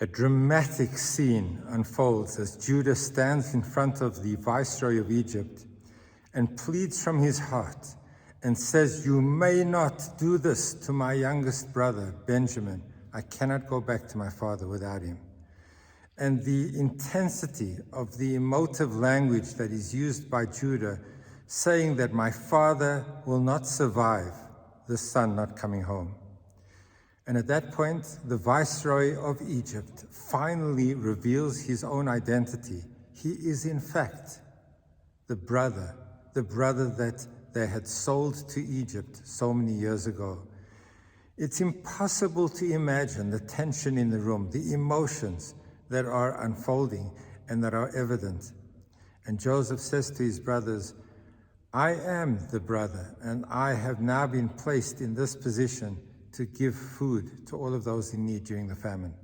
A dramatic scene unfolds as Judah stands in front of the viceroy of Egypt and pleads from his heart and says, "You may not do this to my youngest brother, Benjamin. I cannot go back to my father without him." And the intensity of the emotive language that is used by Judah, saying that my father will not survive the son not coming home. And at that point, the viceroy of Egypt finally reveals his own identity. He is in fact the brother that they had sold to Egypt so many years ago. It's impossible to imagine the tension in the room, the emotions that are unfolding and that are evident. And Joseph says to his brothers, "I am the brother, and I have now been placed in this position to give food to all of those in need during the famine.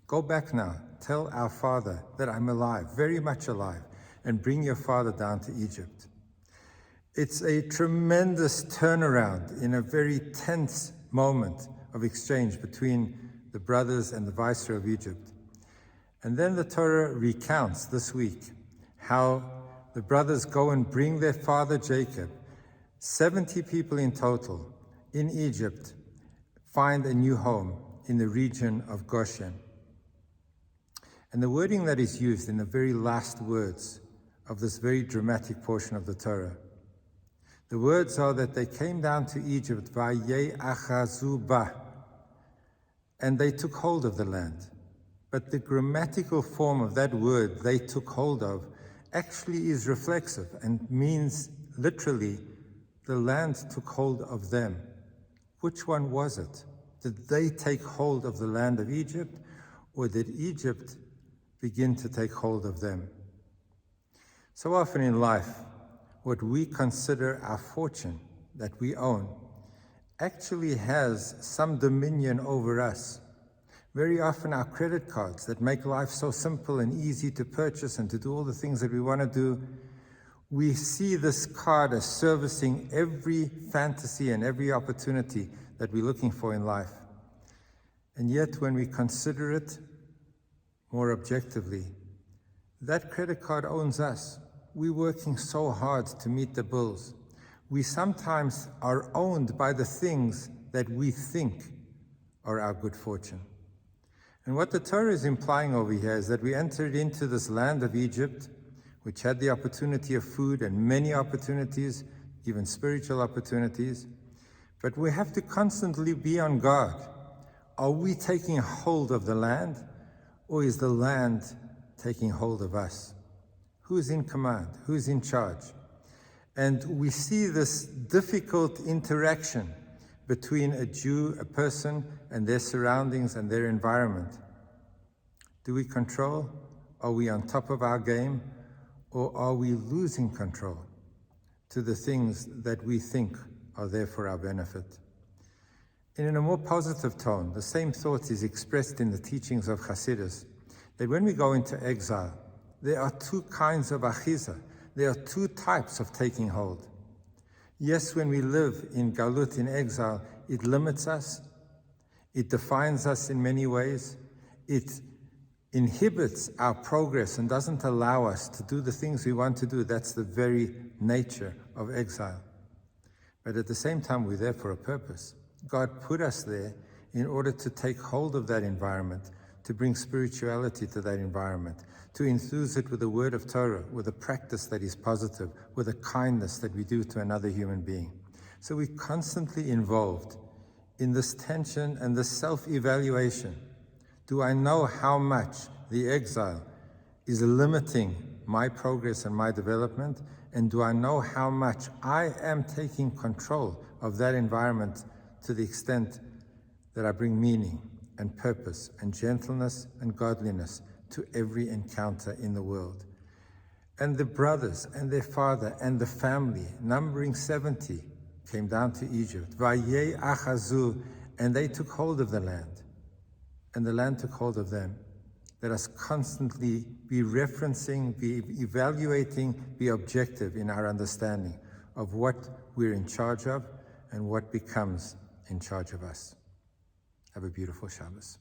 Go back now, tell our father that I'm alive, very much alive, and bring your father down to Egypt." It's a tremendous turnaround in a very tense moment of exchange between the brothers and the viceroy of Egypt. And then the Torah recounts this week how the brothers go and bring their father Jacob. 70 people in total in Egypt find a new home in the region of Goshen. And the wording that is used in the very last words of this very dramatic portion of the Torah, the words are that they came down to Egypt, Vayigash ba, and they took hold of the land. But the grammatical form of that word, they took hold of, actually is reflexive and means literally the land took hold of them. Which one was it? Did they take hold of the land of Egypt, or did Egypt begin to take hold of them? So often in life, what we consider our fortune that we own actually has some dominion over us. Very often our credit cards that make life so simple and easy to purchase and to do all the things that we want to do, we see this card as servicing every fantasy and every opportunity that we're looking for in life. And yet when we consider it more objectively, that credit card owns us. We're working so hard to meet the bills. We sometimes are owned by the things that we think are our good fortune. And what the Torah is implying over here is that we entered into this land of Egypt, which had the opportunity of food and many opportunities, even spiritual opportunities. But we have to constantly be on guard. Are we taking hold of the land, or is the land taking hold of us? Who's in command? Who's in charge? And we see this difficult interaction between a Jew, a person, and their surroundings and their environment. Do we control? Are we on top of our game? Or are we losing control to the things that we think are there for our benefit? In a more positive tone, the same thought is expressed in the teachings of Hasidus, that when we go into exile, there are two kinds of achiza. There are two types of taking hold. Yes, when we live in galut, in exile, it limits us. It defines us in many ways. It inhibits our progress and doesn't allow us to do the things we want to do. That's the very nature of exile. But at the same time, we're there for a purpose. God put us there in order to take hold of that environment, to bring spirituality to that environment, to infuse it with the word of Torah, with a practice that is positive, with a kindness that we do to another human being. So we're constantly involved in this tension and this self-evaluation. Do I know how much the exile is limiting my progress and my development? And do I know how much I am taking control of that environment to the extent that I bring meaning and purpose and gentleness and godliness to every encounter in the world? And the brothers and their father and the family, numbering 70, came down to Egypt. Vayigash, and they took hold of the land. And the land took hold of them. Let us constantly be referencing, be evaluating, be objective in our understanding of what we're in charge of and what becomes in charge of us. Have a beautiful Shabbos.